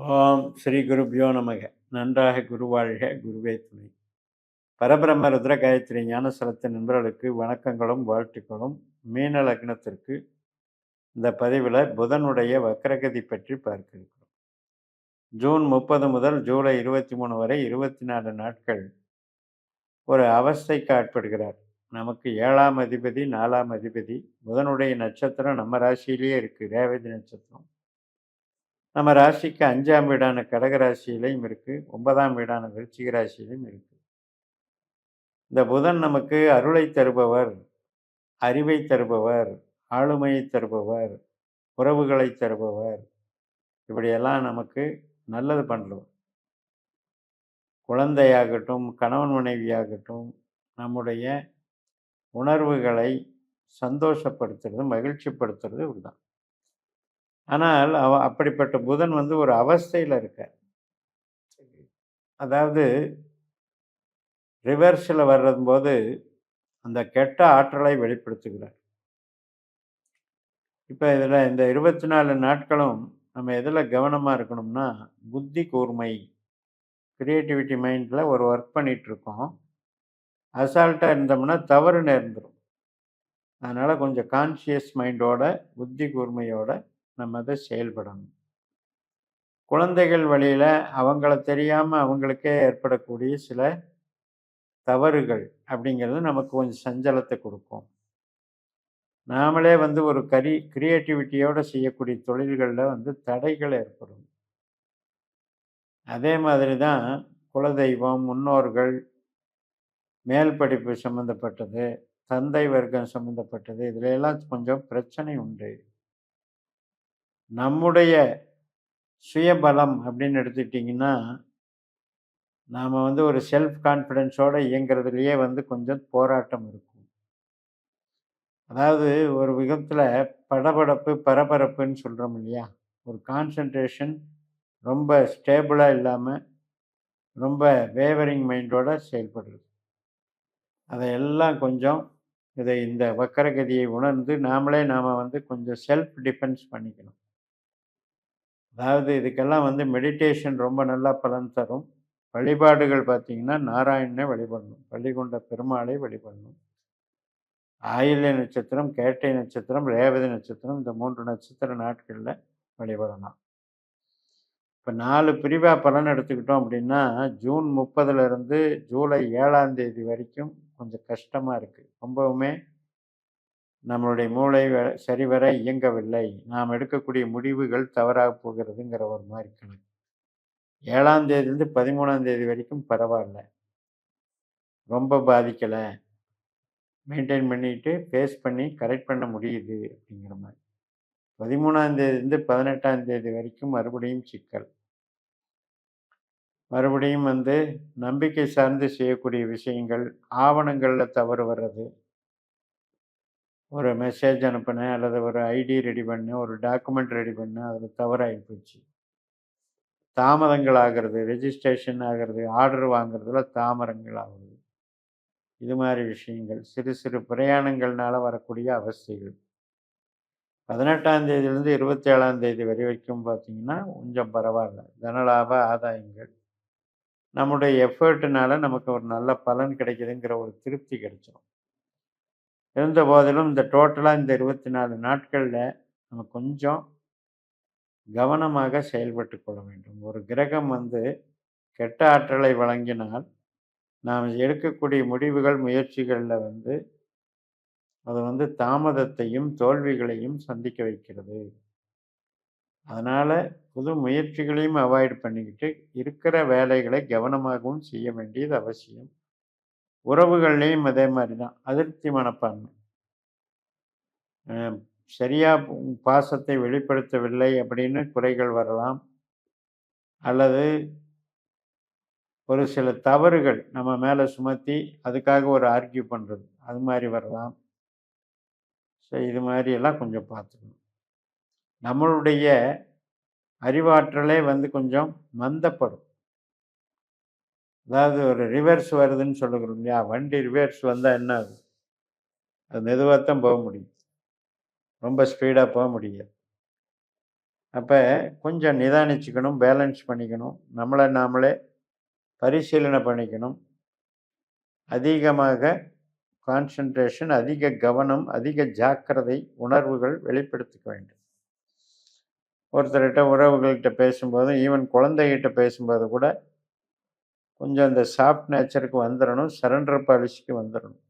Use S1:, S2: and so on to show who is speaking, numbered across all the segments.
S1: ஓம் ஸ்ரீ குருப்யோ நமக. நன்றாக குருவாழ்க, குருவே துணை. பரபிரம்ம ருத்ர காயத்ரி ஞானசலத்தின் நண்பர்களுக்கு வணக்கங்களும் வாழ்த்துக்களும். மீன லக்னத்திற்கு இந்த பதிவில் புதனுடைய வக்கரகதி பற்றி பார்க்க இருக்கிறோம். ஜூன் 30 முதல் ஜூலை 23 வரை 24 நாட்கள் ஒரு அவஸ்தைக்கு ஆட்படுகிறார். நமக்கு 7ஆம் அதிபதி 4ஆம் அதிபதி. புதனுடைய நட்சத்திரம் நம்ம ராசியிலேயே இருக்கு, ரேவதி நட்சத்திரம். நம்ம ராசிக்கு 5ஆம் வீடான கடக ராசியிலையும் இருக்கு, 9ஆம் வீடான விருச்சிக ராசியிலையும் இருக்கு. இந்த புதன் நமக்கு அருளை தருபவர், அறிவை தருபவர், ஆளுமையை தருபவர், உறவுகளை தருபவர், இப்படியெல்லாம் நமக்கு நல்லது பண்ணுறவர். குழந்தையாகட்டும், கணவன் மனைவியாகட்டும், நம்முடைய உணர்வுகளை சந்தோஷப்படுத்துறது, மகிழ்ச்சிப்படுத்துறது இப்படிதான். ஆனால் அப்படிப்பட்ட புதன் ஒரு அவஸ்தையில் இருக்கார். அதாவது ரிவர்ஸில் வர்றதும்போது அந்த கெட்ட ஆற்றலை வெளிப்படுத்துகிறார். இப்போ இதில் இந்த 24 நாட்களும் நம்ம எதில் கவனமாக இருக்கணும்னா, புத்தி கூர்மை, கிரியேட்டிவிட்டி மைண்டில் ஒரு ஒர்க் பண்ணிகிட்ருக்கோம். அசால்ட்டாக இருந்தோம்னா தவறு நேர்ந்துடும். அதனால் கொஞ்சம் கான்ஷியஸ் மைண்டோட, புத்தி கூர்மையோட நம்ம அதை செயல்படணும். குழந்தைகள் வழியில் அவங்கள தெரியாமல் அவங்களுக்கே ஏற்படக்கூடிய சில தவறுகள் அப்படிங்கிறது நமக்கு கொஞ்சம் சஞ்சலத்தை கொடுக்கும். நாமளே ஒரு கிரியேட்டிவிட்டியோடு செய்யக்கூடிய தொழில்களில் தடைகள் ஏற்படும். அதே மாதிரி தான் குலதெய்வம், முன்னோர்கள், மேல் படிப்பு சம்மந்தப்பட்டது, தந்தை வர்க்கம் சம்மந்தப்பட்டது, இதில் எல்லாம் கொஞ்சம் பிரச்சனை உண்டு. நம்முடைய சுயபலம் அப்படின்னு எடுத்துக்கிட்டிங்கன்னா, நாம் ஒரு செல்ஃப் கான்ஃபிடென்ஸோடு இயங்கிறதுலையே கொஞ்சம் போராட்டம் இருக்கும். அதாவது ஒரு விதத்தில் படபடப்பு, பரபரப்புன்னு சொல்கிறோம் இல்லையா, ஒரு கான்சன்ட்ரேஷன் ரொம்ப ஸ்டேபிளாக இல்லாமல் ரொம்ப வேவரிங் மைண்டோட செயல்படுறது. அதையெல்லாம் கொஞ்சம் இந்த வக்கரகதியை உணர்ந்து நாம் கொஞ்சம் செல்ஃப் டிஃபென்ஸ் பண்ணிக்கணும். அதாவது இதுக்கெல்லாம் மெடிடேஷன் ரொம்ப நல்லா பலன் தரும். வழிபாடுகள் பார்த்திங்கன்னா, நாராயணனை வழிபடணும், பள்ளிகொண்ட பெருமாளை வழிபடணும். ஆயில்ய நட்சத்திரம், கேட்டை நட்சத்திரம், ரேவதி நட்சத்திரம், இந்த 3 நட்சத்திர நாட்களில் வழிபடலாம். இப்போ 4 பிரிவாக பலன் எடுத்துக்கிட்டோம் அப்படின்னா, ஜூன் 30லேருந்து ஜூலை 7ஆம் தேதி வரைக்கும் கொஞ்சம் கஷ்டமாக இருக்குது. ரொம்பவுமே நம்மளுடைய மூளை சரிவர இயங்கவில்லை, நாம் எடுக்கக்கூடிய முடிவுகள் தவறாக போகிறதுங்கிற ஒரு மாதிரி கணக்கு. 7ஆம் தேதியிலேருந்து 13ஆம் தேதி வரைக்கும் பரவாயில்ல, ரொம்ப பாதிக்கலை, மெயின்டைன் பண்ணிட்டு ஃபேஸ் பண்ணி கரெக்ட் பண்ண முடியுது அப்படிங்கிற மாதிரி. 13ஆம் தேதியிலேருந்து 18ஆம் தேதி வரைக்கும் மறுபடியும் சிக்கல். மறுபடியும் நம்பிக்கை சார்ந்து செய்யக்கூடிய விஷயங்கள், ஆவணங்களில் தவறு வர்றது. ஒரு மெசேஜ் அனுப்பினேன் அல்லது ஒரு ஐடி ரெடி பண்ணேன், ஒரு டாக்குமெண்ட் ரெடி பண்ணேன், அதில் தவறாகி போச்சு. தாமதங்கள் ஆகிறது, ரெஜிஸ்ட்ரேஷன் ஆகிறது, ஆர்டர் வாங்குறதுல தாமதங்கள் ஆகுது. இது மாதிரி விஷயங்கள் சிறு சிறு பிரயாணங்கள்னால வரக்கூடிய அவஸ்தைகள். 18ஆம் தேதியிலேருந்து 27ஆம் தேதி வரைக்கும் பார்த்திங்கன்னா கொஞ்சம் பரவாயில்ல, தனலாப ஆதாயங்கள். நம்முடைய எஃபர்ட்னால நமக்கு ஒரு நல்ல பலன் கிடைக்குதுங்கிற ஒரு திருப்தி கிடைச்சிடும். இருந்த போதிலும் இந்த டோட்டலாக இந்த 24 நாட்களில் நம்ம கொஞ்சம் கவனமாக செயல்பட்டு கொள்ள வேண்டும். ஒரு கிரகம் கெட்ட ஆற்றலை வழங்கினால் நாம் எடுக்கக்கூடிய முடிவுகள், முயற்சிகளில் அது தாமதத்தையும் தோல்விகளையும் சந்திக்க வைக்கிறது. அதனால் புது முயற்சிகளையும் அவாய்ட் பண்ணிக்கிட்டு இருக்கிற வேலைகளை கவனமாகவும் செய்ய வேண்டியது அவசியம். உறவுகள்லேயும் அதே மாதிரி தான், அதிருப்தி மனப்பான்மை, சரியாக பாசத்தை வெளிப்படுத்தவில்லை அப்படின்னு குறைகள் வரலாம், அல்லது ஒரு சில தவறுகள் நம்ம மேலே சுமத்தி அதுக்காக ஒரு ஆர்கியூ பண்ணுறது, அது மாதிரி வரலாம். ஸோ இது மாதிரியெல்லாம் கொஞ்சம் பார்த்துக்கணும். நம்மளுடைய அறிவாற்றலே கொஞ்சம் மந்தப்படும். அதாவது ஒரு ரிவர்ஸ் வருதுன்னு சொல்லுகிறோம் இல்லையா, வண்டி ரிவர்ஸ் வந்தால் என்ன ஆகும், அது மெதுவாக தான் போக முடியும், ரொம்ப ஸ்பீடாக போக முடியாது. அப்போ கொஞ்சம் நிதானிச்சுக்கணும், பேலன்ஸ் பண்ணிக்கணும், நம்மளை நாமளே பரிசீலனை பண்ணிக்கணும். அதிகமாக கான்சன்ட்ரேஷன், அதிக கவனம், அதிக ஜாக்கிரதை, உணர்வுகள் வெளிப்படுத்திக்க வேண்டும். ஒருத்தர்கிட்ட உறவுகள்கிட்ட பேசும்போதும், ஈவன் குழந்தைகிட்ட பேசும்போது கூட கொஞ்சம் இந்த சாஃப்ட் நேச்சருக்கு வந்துடணும், சரண்டர் பாலிசிக்கு வந்துடணும்.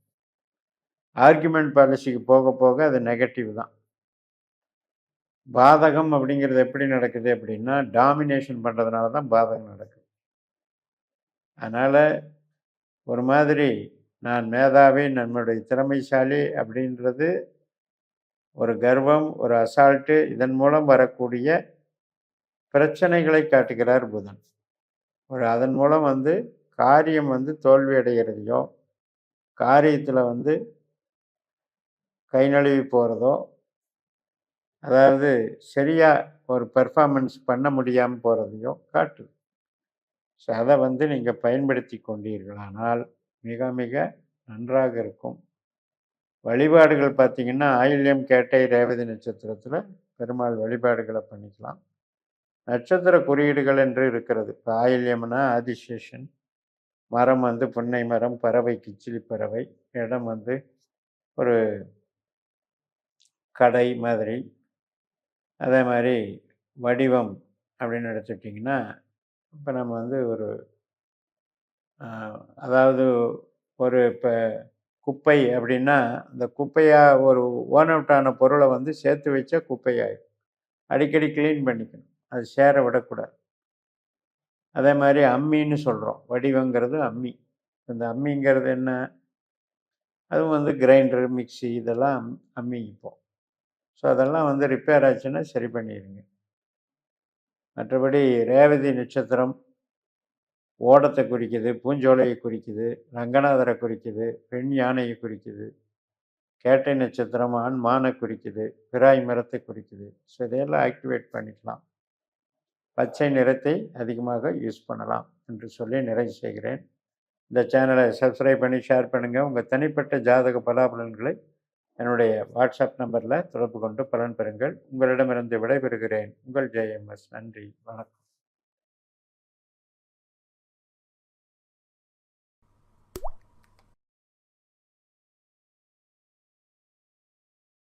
S1: ஆர்குமெண்ட் பாலிசிக்கு போக போக அது நெகட்டிவ் தான். பாதகம் அப்படிங்கிறது எப்படி நடக்குது அப்படின்னா, டாமினேஷன் பண்ணுறதுனால தான் பாதகம் நடக்குது. அதனால் ஒரு மாதிரி நான் மேதாவி, நம்முடைய திறமைசாலி அப்படின்றது ஒரு கர்வம், ஒரு அசால்ட்டு, இதன் மூலம் வரக்கூடிய பிரச்சனைகளை காட்டுகிறார் புதன். அதன் மூலம் காரியம் தோல்வி அடைகிறதையோ, காரியத்தில் கை நழுவி போகிறதோ, அதாவது சரியாக ஒரு பெர்ஃபார்மன்ஸ் பண்ண முடியாமல் போகிறதையோ காட்டுது. ஸோ அதை நீங்கள் பயன்படுத்தி கொண்டீர்களானால் மிக மிக நன்றாக இருக்கும். வழிபாடுகள் பார்த்திங்கன்னா, ஆயில்யம், கேட்டை, ரேவதி நட்சத்திரத்தில் பெருமாள் வழிபாடுகளை பண்ணிக்கலாம். நட்சத்திர குறியீடுகள் என்று இருக்கிறது. இப்போ ஆயில்யம்னா ஆதிசேஷன், மரம் புன்னை மரம், பறவை கிச்சிலி பறவை, இடம் ஒரு கடை மாதிரி. அதே மாதிரி வடிவம் அப்படின்னு எடுத்துட்டிங்கன்னா, இப்போ நம்ம ஒரு அதாவது ஒரு இப்போ குப்பை அப்படின்னா, அந்த குப்பையாக ஒரு ஓன் அவுட்டான பொருளை சேர்த்து வச்சா குப்பையாயிடும். அடிக்கடி க்ளீன் பண்ணிக்கணும், அது சேர விடக்கூடாது. அதே மாதிரி அம்மின்னு சொல்கிறோம், வடிவங்கிறது அம்மி. இந்த அம்மிங்கிறது என்ன, அதுவும் கிரைண்டரு, மிக்சி, இதெல்லாம் அம்மி இப்போ. ஸோ அதெல்லாம் ரிப்பேர் ஆச்சுன்னா சரி பண்ணிடுங்க. மற்றபடி ரேவதி நட்சத்திரம் ஓடத்தை குறிக்குது, பூஞ்சோலையை குறிக்குது, ரங்கநாதரை குறிக்குது, பெண் யானையை குறிக்குது. கேட்டை நட்சத்திரம் ஆண் மானை குறிக்குது, பிராய் மரத்தை குறிக்குது. ஸோ இதையெல்லாம் ஆக்டிவேட் பண்ணிக்கலாம். பச்சை நிறத்தை அதிகமாக யூஸ் பண்ணலாம் என்று சொல்லி நிறைவு செய்கிறேன். இந்த சேனலை சப்ஸ்கிரைப் பண்ணி ஷேர் பண்ணுங்கள். உங்கள் தனிப்பட்ட ஜாதக பலாபலன்களை என்னுடைய வாட்ஸ்அப் நம்பரில் தொடர்பு கொண்டு பலன் பெறுங்கள். உங்களிடமிருந்து விடைபெறுகிறேன். உங்கள் JMS. நன்றி, வணக்கம்.